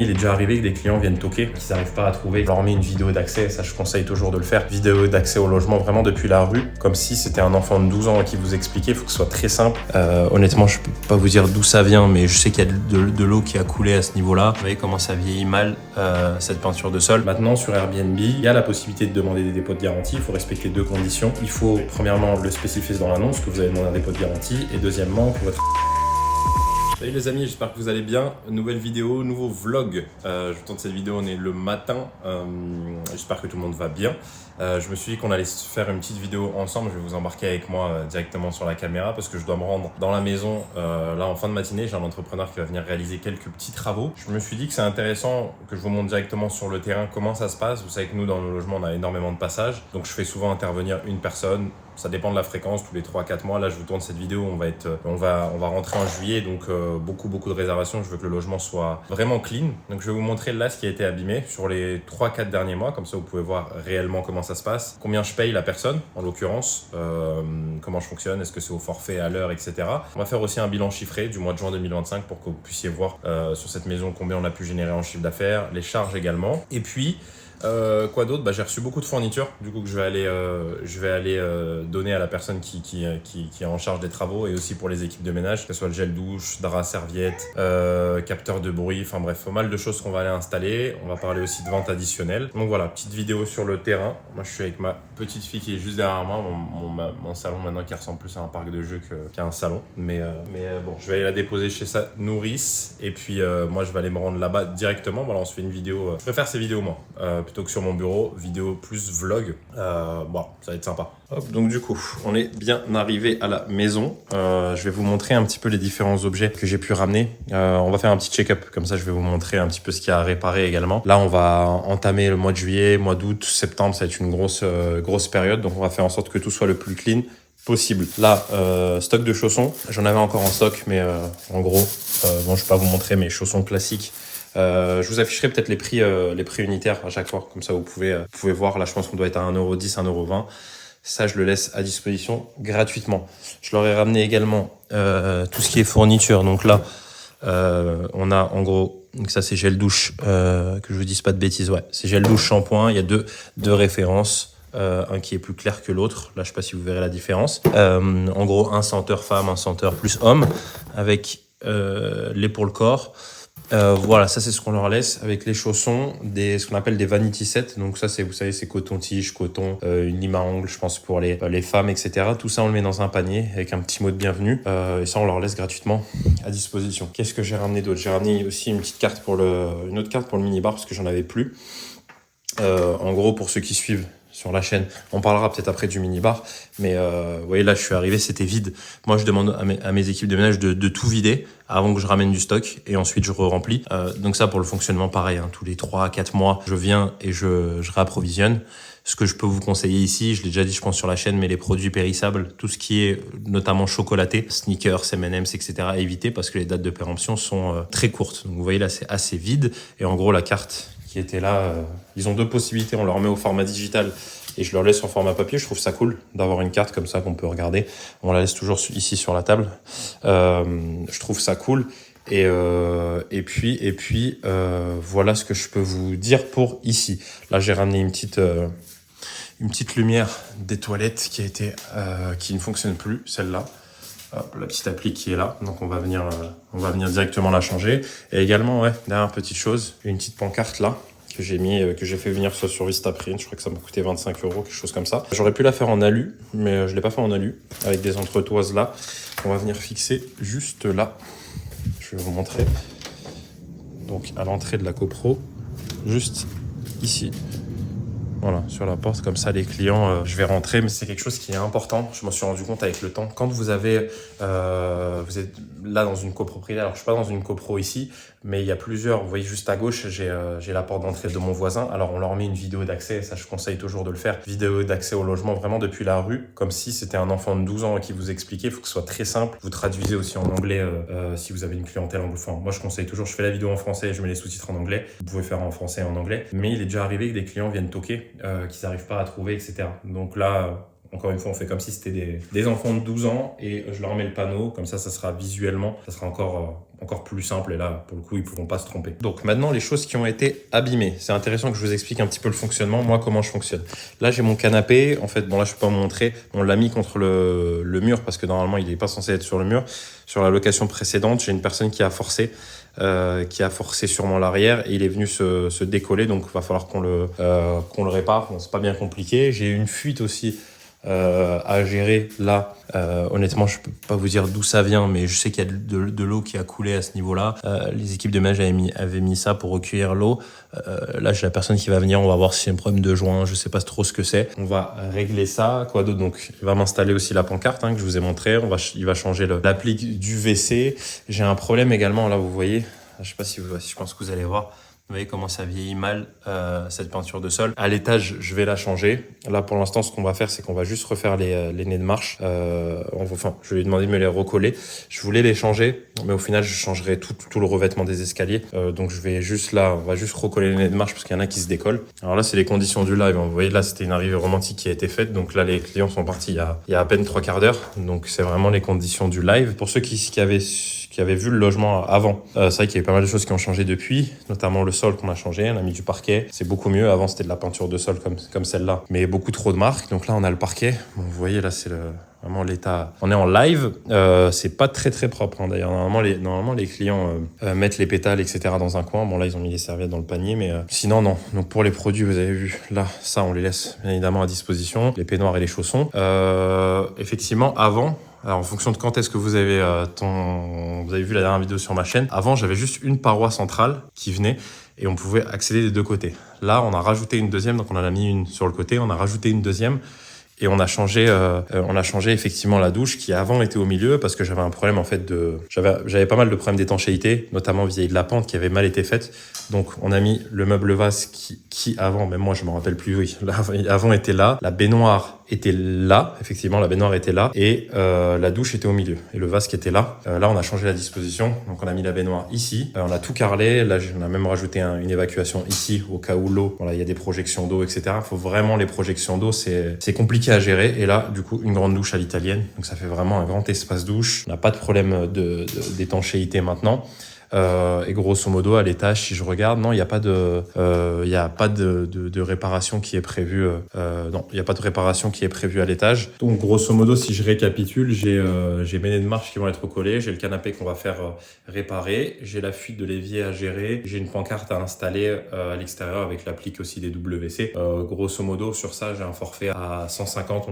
Il est déjà arrivé que des clients viennent toquer, qu'ils n'arrivent pas à trouver. Je leur mets une vidéo d'accès, ça je conseille toujours de le faire. Vidéo d'accès au logement vraiment depuis la rue, comme si c'était un enfant de 12 ans qui vous expliquait. Il faut que ce soit très simple. Honnêtement, je peux pas vous dire d'où ça vient, mais je sais qu'il y a de l'eau qui a coulé à ce niveau-là. Vous voyez comment ça vieillit mal, cette peinture de sol. Maintenant, sur Airbnb, il y a la possibilité de demander des dépôts de garantie. Il faut respecter deux conditions. Il faut, premièrement, le spécifier dans l'annonce que vous avez demandé un dépôt de garantie. Et deuxièmement, que votre... Salut les amis, j'espère que vous allez bien. Nouvelle vidéo, nouveau vlog. Je vous tourne cette vidéo, on est le matin. J'espère que tout le monde va bien. Je me suis dit qu'on allait se faire une petite vidéo ensemble. Je vais vous embarquer avec moi directement sur la caméra parce que je dois me rendre dans la maison là en fin de matinée. J'ai un entrepreneur qui va venir réaliser quelques petits travaux. Je me suis dit que c'est intéressant que je vous montre directement sur le terrain comment ça se passe. Vous savez que nous dans nos logements on a énormément de passages. Donc je fais souvent intervenir une personne. Ça dépend de la fréquence, tous les 3-4 mois. Là, je vous tourne cette vidéo, on va rentrer en juillet, donc beaucoup de réservations. Je veux que le logement soit vraiment clean. Donc, je vais vous montrer là ce qui a été abîmé sur les 3-4 derniers mois. Comme ça, vous pouvez voir réellement comment ça se passe. Combien je paye la personne, en l'occurrence. Comment je fonctionne, est-ce que c'est au forfait, à l'heure, etc. On va faire aussi un bilan chiffré du mois de juin 2025 pour que vous puissiez voir sur cette maison combien on a pu générer en chiffre d'affaires, les charges également. Et puis, quoi d'autre? J'ai reçu beaucoup de fournitures du coup que je vais aller donner à la personne qui est en charge des travaux et aussi pour les équipes de ménage, que ce soit le gel douche, drap, serviette, capteur de bruit, enfin bref, pas mal de choses qu'on va aller installer. On va parler aussi de vente additionnelle. Donc voilà, petite vidéo sur le terrain. Moi je suis avec ma petite fille qui est juste derrière moi, mon salon maintenant qui ressemble plus à un parc de jeux qu'à un salon. Mais bon, je vais aller la déposer chez sa nourrice et puis moi je vais aller me rendre là-bas directement. Voilà, on se fait une vidéo. Je préfère ces vidéos moi. Plutôt que sur mon bureau, vidéo plus vlog. Bon, ça va être sympa. Hop, donc du coup, on est bien arrivé à la maison. Je vais vous montrer un petit peu les différents objets que j'ai pu ramener. On va faire un petit check-up, comme ça je vais vous montrer un petit peu ce qu'il y a à réparer également. Là, on va entamer le mois de juillet, mois d'août, septembre, ça va être une grosse période. Donc on va faire en sorte que tout soit le plus clean possible. Là, stock de chaussons. J'en avais encore en stock, mais en gros, bon, je vais pas vous montrer mes chaussons classiques. Je vous afficherai peut-être les prix unitaires à chaque fois, comme ça vous pouvez voir. Là, je pense qu'on doit être à 1,10 €, 1,20 €. Ça, je le laisse à disposition gratuitement. Je leur ai ramené également tout ce qui est fourniture. Donc là, on a en gros, donc ça c'est gel douche, que je vous dise pas de bêtises, ouais, c'est gel douche shampoing. Il y a deux références. Un qui est plus clair que l'autre. Là, je sais pas si vous verrez la différence. En gros, un senteur femme, un senteur plus homme, avec lait pour le corps. Voilà, ça c'est ce qu'on leur laisse avec les chaussons, ce qu'on appelle des vanity sets. Donc ça c'est, vous savez, c'est coton-tige, coton, une lime à ongles, je pense pour les femmes, etc. Tout ça on le met dans un panier avec un petit mot de bienvenue et ça on leur laisse gratuitement à disposition. Qu'est-ce que j'ai ramené d'autre? J'ai ramené aussi une petite carte une autre carte pour le minibar parce que j'en avais plus. En gros, pour ceux qui suivent sur la chaîne, on parlera peut-être après du minibar, mais vous voyez là je suis arrivé, c'était vide. Moi je demande à mes équipes de ménage de tout vider avant que je ramène du stock et ensuite je re-remplis. Donc ça pour le fonctionnement pareil, hein, tous les 3-4 mois je viens et je réapprovisionne. Ce que je peux vous conseiller ici, je l'ai déjà dit je pense sur la chaîne, mais les produits périssables, tout ce qui est notamment chocolaté, sneakers, M&M's, etc. à éviter parce que les dates de péremption sont très courtes. Donc vous voyez là c'est assez vide et en gros la carte qui était là, ils ont deux possibilités, on leur met au format digital et je leur laisse en format papier. Je trouve ça cool d'avoir une carte comme ça qu'on peut regarder. On la laisse toujours ici sur la table. Je trouve ça cool. Et puis voilà ce que je peux vous dire pour ici. Là, j'ai ramené une petite lumière des toilettes qui ne fonctionne plus, celle-là. Hop, la petite appli qui est là, donc on va venir directement la changer. Et également, ouais, dernière petite chose, une petite pancarte là que j'ai fait venir soit sur Vistaprint. Je crois que ça m'a coûté 25 €, quelque chose comme ça. J'aurais pu la faire en alu, mais je l'ai pas fait en alu, avec des entretoises là. On va venir fixer juste là. Je vais vous montrer. Donc à l'entrée de la copro, juste ici. Voilà, sur la porte, comme ça les clients, je vais rentrer, mais c'est quelque chose qui est important. Je m'en suis rendu compte avec le temps. Quand vous êtes là dans une copropriété, alors je suis pas dans une copro ici, mais il y a plusieurs. Vous voyez juste à gauche, j'ai la porte d'entrée de mon voisin. Alors on leur met une vidéo d'accès, ça je conseille toujours de le faire. Vidéo d'accès au logement vraiment depuis la rue, comme si c'était un enfant de 12 ans qui vous expliquait. Il faut que ce soit très simple. Vous traduisez aussi en anglais si vous avez une clientèle anglophone. Moi je conseille toujours, je fais la vidéo en français et je mets les sous-titres en anglais. Vous pouvez faire en français et en anglais. Mais il est déjà arrivé que des clients viennent toquer, qu'ils n'arrivent pas à trouver, etc. Donc là, encore une fois, on fait comme si c'était des enfants de 12 ans et je leur mets le panneau. Comme ça sera visuellement, ça sera encore plus simple. Et là, pour le coup, ils pourront pas se tromper. Donc maintenant, les choses qui ont été abîmées. C'est intéressant que je vous explique un petit peu le fonctionnement, moi, comment je fonctionne. Là, j'ai mon canapé. En fait, bon, là, je peux pas vous montrer. On l'a mis contre le mur parce que normalement, il est pas censé être sur le mur. Sur la location précédente, j'ai une personne qui a forcé sûrement l'arrière et il est venu se décoller. Donc, il va falloir qu'on le répare. Bon, c'est pas bien compliqué. J'ai une fuite aussi à gérer là. Honnêtement, je peux pas vous dire d'où ça vient, mais je sais qu'il y a de l'eau qui a coulé à ce niveau-là. Les équipes de ménage avaient mis ça pour recueillir l'eau. Là, j'ai la personne qui va venir. On va voir si c'est un problème de joint. Je sais pas trop ce que c'est. On va régler ça. Quoi d'autre? Donc, il va m'installer aussi la pancarte que je vous ai montré. Il va changer l'appli du WC. J'ai un problème également. Là, vous voyez. Je sais pas si je pense que vous allez voir. Vous voyez comment ça vieillit mal, cette peinture de sol. À l'étage, je vais la changer. Là, pour l'instant, ce qu'on va faire, c'est qu'on va juste refaire les nez de marche. Je lui ai demandé de me les recoller. Je voulais les changer, mais au final, je changerai tout le revêtement des escaliers. Donc, on va juste recoller les nez de marche parce qu'il y en a qui se décollent. Alors là, c'est les conditions du live. Vous voyez, là, c'était une arrivée romantique qui a été faite. Donc là, les clients sont partis il y a à peine 3/4 d'heure. Donc, c'est vraiment les conditions du live. Pour ceux qui avaient vu le logement avant. C'est vrai qu'il y a eu pas mal de choses qui ont changé depuis, notamment le sol qu'on a changé, on a mis du parquet, c'est beaucoup mieux. Avant c'était de la peinture de sol comme celle-là, mais beaucoup trop de marques. Donc là on a le parquet, bon, vous voyez là c'est vraiment l'état. On est en live, c'est pas très très propre d'ailleurs. Normalement les clients mettent les pétales etc. dans un coin. Bon là ils ont mis les serviettes dans le panier, mais sinon non. Donc pour les produits vous avez vu, là ça on les laisse bien évidemment à disposition, les peignoirs et les chaussons. Effectivement avant. Alors, en fonction de quand est-ce que vous avez vu la dernière vidéo sur ma chaîne, avant, j'avais juste une paroi centrale qui venait et on pouvait accéder des deux côtés. Là, on a rajouté une deuxième, donc on en a mis une sur le côté, on a rajouté une deuxième et on a changé effectivement la douche qui avant était au milieu parce que j'avais un problème en fait j'avais pas mal de problèmes d'étanchéité, notamment vis-à-vis de la pente qui avait mal été faite. Donc, on a mis le meuble vase qui avant, même moi je me rappelle plus, oui, là, avant était là, la baignoire était là, effectivement la baignoire était là et la douche était au milieu et le vase qui était là. Là on a changé la disposition, donc on a mis la baignoire ici, on a tout carrelé, là on a même rajouté une évacuation ici au cas où l'eau, voilà, il y a des projections d'eau etc. Il faut vraiment les projections d'eau, c'est compliqué à gérer et là du coup une grande douche à l'italienne, donc ça fait vraiment un grand espace douche, on n'a pas de problème d'étanchéité maintenant. Et grosso modo à l'étage si je regarde non il n'y a pas de réparation qui est prévue non il n'y a pas de réparation qui est prévue à l'étage. Donc grosso modo si je récapitule, j'ai mes nez de marche qui vont être recollés, j'ai le canapé qu'on va faire réparer, j'ai la fuite de l'évier à gérer, j'ai une pancarte à installer à l'extérieur avec l'applique aussi des WC. Grosso modo sur ça j'ai un forfait à 150,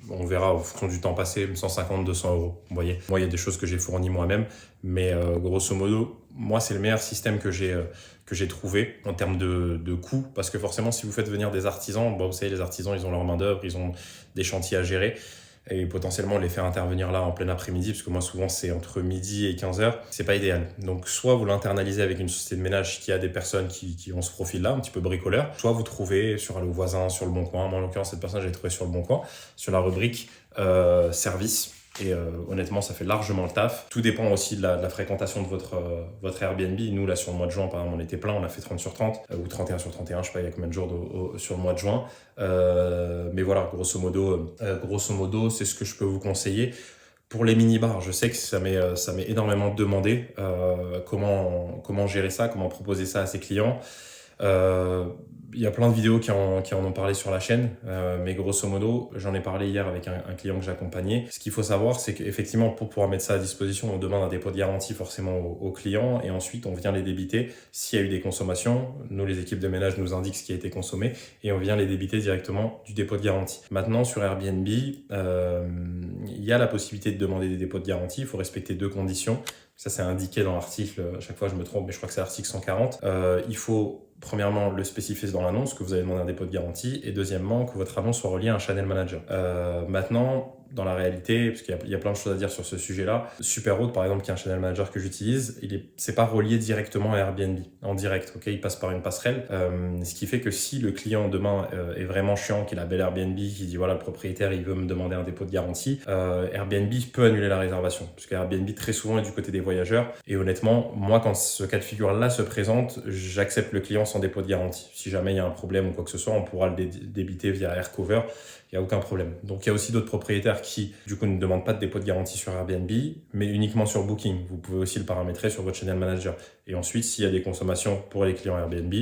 on verra en fonction du temps passé, 150 200 euros. Vous voyez, moi il y a des choses que j'ai fournies moi-même, mais grosso modo moi c'est le meilleur système que j'ai trouvé en termes de coûts, parce que forcément si vous faites venir des artisans, vous savez les artisans ils ont leur main d'œuvre, ils ont des chantiers à gérer et potentiellement les faire intervenir là en plein après-midi, parce que moi souvent c'est entre midi et 15h, c'est pas idéal. Donc soit vous l'internalisez avec une société de ménage qui a des personnes qui ont ce profil là, un petit peu bricoleur, soit vous trouvez sur Allo Voisin, sur Le Bon Coin. Moi en l'occurrence cette personne j'ai trouvé sur Le Bon Coin, sur la rubrique service. Et honnêtement, ça fait largement le taf. Tout dépend aussi de la fréquentation de votre Airbnb. Nous, là, sur le mois de juin, par exemple, on était plein, on a fait 30 sur 30, ou 31 sur 31, je sais pas, il y a combien de jours sur le mois de juin. Mais voilà, grosso modo, c'est ce que je peux vous conseiller. Pour les mini-bars, je sais que ça m'est énormément demandé. Comment gérer ça, comment proposer ça à ses clients. Il y a plein de vidéos qui en ont parlé sur la chaîne, mais grosso modo, j'en ai parlé hier avec un client que j'accompagnais. Ce qu'il faut savoir, c'est qu'effectivement, pour pouvoir mettre ça à disposition, on demande un dépôt de garantie forcément aux clients et ensuite on vient les débiter s'il y a eu des consommations. Nous, les équipes de ménage nous indiquent ce qui a été consommé et on vient les débiter directement du dépôt de garantie. Maintenant, sur Airbnb, il y a la possibilité de demander des dépôts de garantie. Il faut respecter 2 conditions. Ça, c'est indiqué dans l'article. À chaque fois, je me trompe, mais je crois que c'est l'article 140. Il faut premièrement le spécifier dans l'annonce que vous avez demandé un dépôt de garantie et deuxièmement que votre annonce soit reliée à un channel manager. Maintenant, dans la réalité, parce qu'il y a plein de choses à dire sur ce sujet-là. Superroad, par exemple, qui est un channel manager que j'utilise, c'est pas relié directement à Airbnb, en direct, ok? Il passe par une passerelle, ce qui fait que si le client demain est vraiment chiant, qu'il appelle Airbnb, qui dit voilà, le propriétaire, il veut me demander un dépôt de garantie, Airbnb peut annuler la réservation, parce que Airbnb, très souvent, est du côté des voyageurs. Et honnêtement, moi, quand ce cas de figure-là se présente, j'accepte le client sans dépôt de garantie. Si jamais il y a un problème ou quoi que ce soit, on pourra le débiter via AirCover. Il n'y a aucun problème. Donc, il y a aussi d'autres propriétaires qui, du coup, ne demandent pas de dépôt de garantie sur Airbnb, mais uniquement sur Booking. Vous pouvez aussi le paramétrer sur votre channel manager. Et ensuite, s'il y a des consommations pour les clients Airbnb,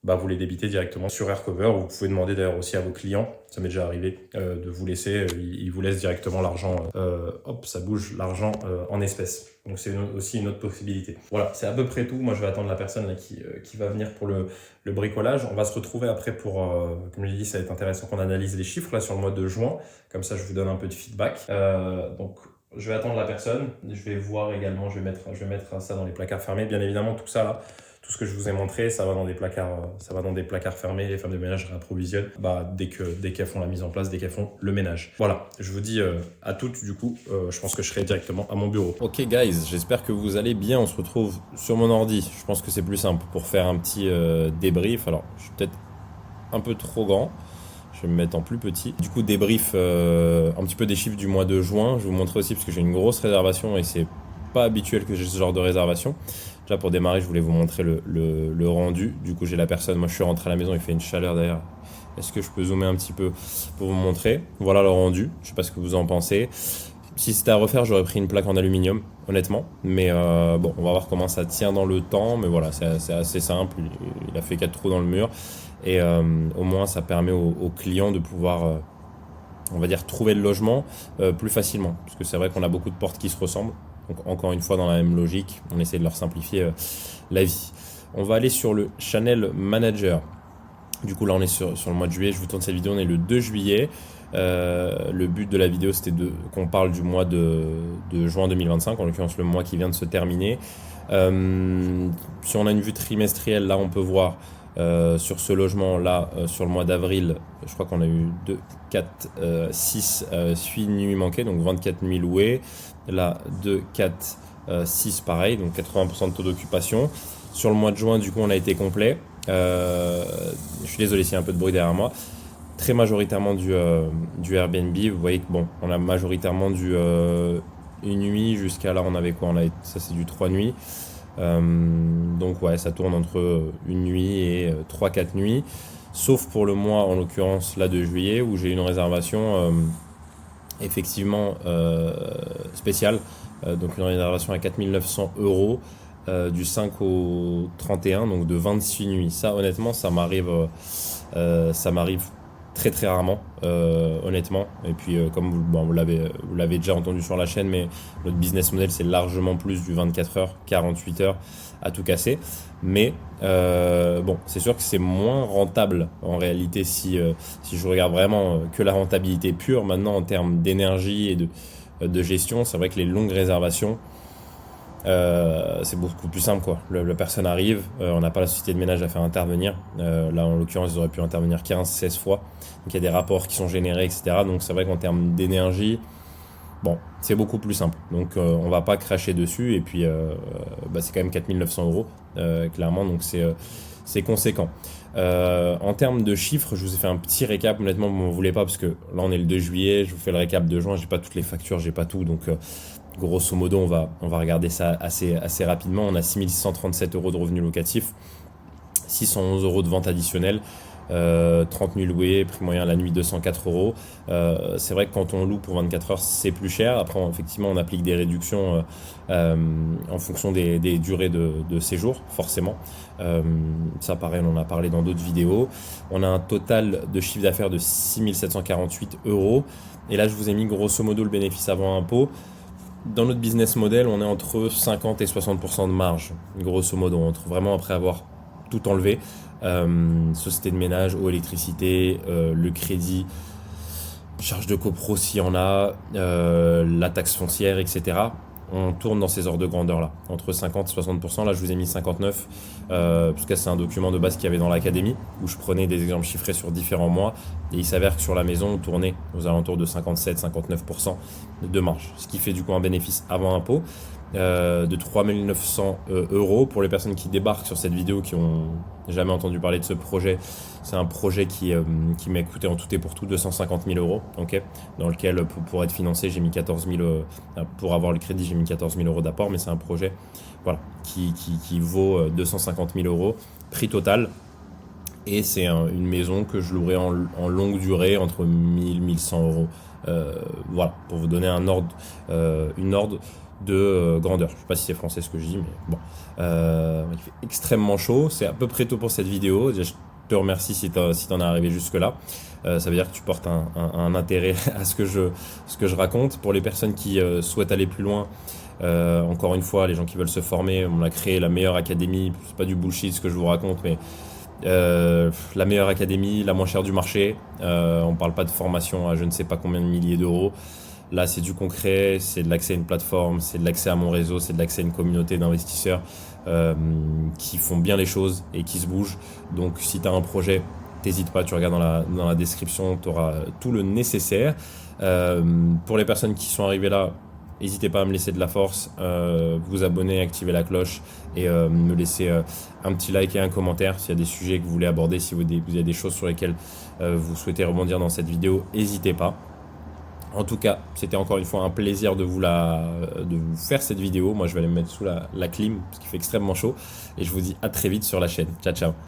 vous les débitez directement sur AirCover. Vous pouvez demander d'ailleurs aussi à vos clients, ça m'est déjà arrivé, de vous laisser, ils vous laissent directement l'argent, ça bouge l'argent en espèces. Donc c'est aussi une autre possibilité. Voilà, c'est à peu près tout. Moi, je vais attendre la personne là, qui va venir pour le bricolage. On va se retrouver après pour, comme je l'ai dit, ça va être intéressant qu'on analyse les chiffres là sur le mois de juin. Comme ça, je vous donne un peu de feedback. Donc, je vais attendre la personne. Je vais voir également, je vais mettre ça dans les placards fermés. Bien évidemment, tout ça là, tout ce que je vous ai montré, ça va dans des placards fermés. Les femmes de ménage réapprovisionnent dès qu'elles font la mise en place, dès qu'elles font le ménage. Voilà, je vous dis à toutes du coup. Je pense que je serai directement à mon bureau. Ok guys, j'espère que vous allez bien. On se retrouve sur mon ordi. Je pense que c'est plus simple pour faire un petit débrief. Alors, je suis peut-être un peu trop grand. Je vais me mettre en plus petit. Du coup, débrief un petit peu des chiffres du mois de juin. Je vais vous montrer aussi parce que j'ai une grosse réservation et c'est pas habituel que j'ai ce genre de réservation. Déjà pour démarrer, je voulais vous montrer le rendu. Du coup, j'ai la personne. Moi, je suis rentré à la maison. Il fait une chaleur d'ailleurs. Est-ce que je peux zoomer un petit peu pour vous montrer? Voilà le rendu. Je sais pas ce que vous en pensez. Si c'était à refaire, j'aurais pris une plaque en aluminium, honnêtement. Mais bon, on va voir comment ça tient dans le temps. Mais voilà, c'est assez simple. Il a fait 4 trous dans le mur. Et au moins, ça permet aux clients de pouvoir, on va dire, trouver le logement plus facilement. Parce que c'est vrai qu'on a beaucoup de portes qui se ressemblent. Donc encore une fois, dans la même logique, on essaie de leur simplifier la vie. On va aller sur le Channel Manager. Du coup, là, on est sur le mois de juillet. Je vous tourne cette vidéo, on est le 2 juillet. Le but de la vidéo, c'était qu'on parle du mois de juin 2025, en l'occurrence le mois qui vient de se terminer. Si on a une vue trimestrielle, là, on peut voir sur ce logement-là, sur le mois d'avril, je crois qu'on a eu 2, 4, 6, 8 nuits manquées, donc 24 nuits louées. Là, 2, 4, 6, pareil, donc 80% de taux d'occupation. Sur le mois de juin, du coup, on a été complet. Je suis désolé s'il y a un peu de bruit derrière moi. Très majoritairement du Airbnb. Vous voyez que bon, on a majoritairement une nuit jusqu'à là, on avait quoi? Ça, c'est du 3 nuits. Donc ouais, ça tourne entre une nuit et 3-4 nuits. Sauf pour le mois, en l'occurrence, là de juillet, où j'ai une réservation effectivement spéciale. Donc une réservation à 4 900 € du 5 au 31, donc de 26 nuits. Ça, honnêtement, ça m'arrive très très rarement, honnêtement. Et puis comme vous l'avez déjà entendu sur la chaîne, mais notre business model, c'est largement plus du 24 heures, 48 heures à tout casser. Mais bon, c'est sûr que c'est moins rentable en réalité si je regarde vraiment que la rentabilité pure. Maintenant, en termes d'énergie et de gestion, c'est vrai que les longues réservations, c'est beaucoup plus simple quoi. La personne arrive, on n'a pas la société de ménage à faire intervenir. Là en l'occurrence ils auraient pu intervenir 15-16 fois. Donc il y a des rapports qui sont générés, etc. Donc c'est vrai qu'en termes d'énergie, bon, c'est beaucoup plus simple. Donc on va pas cracher dessus. Et puis c'est quand même 4 900 €, clairement. Donc c'est conséquent. En termes de chiffres, je vous ai fait un petit récap. Honnêtement, vous m'en voulez pas parce que là on est le 2 juillet. Je vous fais le récap de juin. J'ai pas toutes les factures, j'ai pas tout. Donc grosso modo, on va regarder ça assez rapidement. On a 6 637 € de revenus locatifs, 611 € de vente additionnelle, 30 nuits louées, prix moyen à la nuit 204 €. C'est vrai que quand on loue pour 24 heures, c'est plus cher. Après, effectivement, on applique des réductions en fonction des durées de séjour, forcément. Ça, pareil, on en a parlé dans d'autres vidéos. On a un total de chiffre d'affaires de 6 748 €. Et là, je vous ai mis grosso modo le bénéfice avant impôt. Dans notre business model, on est entre 50 et 60% de marge, grosso modo, vraiment après avoir tout enlevé. Société de ménage, eau, électricité, le crédit, charge de copro s'il y en a, la taxe foncière, etc. on tourne dans ces ordres de grandeur là, entre 50 et 60%. Là je vous ai mis 59, puisque c'est un document de base qu'il y avait dans l'académie, où je prenais des exemples chiffrés sur différents mois, et il s'avère que sur la maison on tournait aux alentours de 57-59% de marge, ce qui fait du coup un bénéfice avant impôt de 3 900 euros. Pour les personnes qui débarquent sur cette vidéo, qui ont jamais entendu parler de ce projet, c'est un projet qui m'a coûté en tout et pour tout 250 000 euros, okay, dans lequel pour être financé j'ai mis 14 000, pour avoir le crédit j'ai mis 14 000 euros d'apport, mais c'est un projet voilà, qui vaut 250 000 euros, prix total. Et c'est une maison que je louerai en longue durée entre 1000 1100 euros. Voilà, pour vous donner un ordre, une ordre de grandeur. Je ne sais pas si c'est français ce que je dis, mais bon. Il fait extrêmement chaud. C'est à peu près tout pour cette vidéo. Je te remercie si t'en es arrivé jusque-là. Ça veut dire que tu portes un intérêt à ce que je raconte. Pour les personnes qui souhaitent aller plus loin, encore une fois, les gens qui veulent se former, on a créé la meilleure académie. C'est pas du bullshit ce que je vous raconte, mais la meilleure académie, la moins chère du marché. On parle pas de formation à je ne sais pas combien de milliers d'euros. Là, c'est du concret, c'est de l'accès à une plateforme, c'est de l'accès à mon réseau, c'est de l'accès à une communauté d'investisseurs qui font bien les choses et qui se bougent. Donc, si tu as un projet, n'hésite pas, tu regardes dans la description, tu auras tout le nécessaire. Pour les personnes qui sont arrivées là, n'hésitez pas à me laisser de la force, vous abonner, activer la cloche et me laisser un petit like et un commentaire s'il y a des sujets que vous voulez aborder, si vous avez des choses sur lesquelles vous souhaitez rebondir dans cette vidéo, n'hésitez pas. En tout cas, c'était encore une fois un plaisir de vous faire cette vidéo. Moi, je vais aller me mettre sous la clim parce qu'il fait extrêmement chaud et je vous dis à très vite sur la chaîne. Ciao, ciao.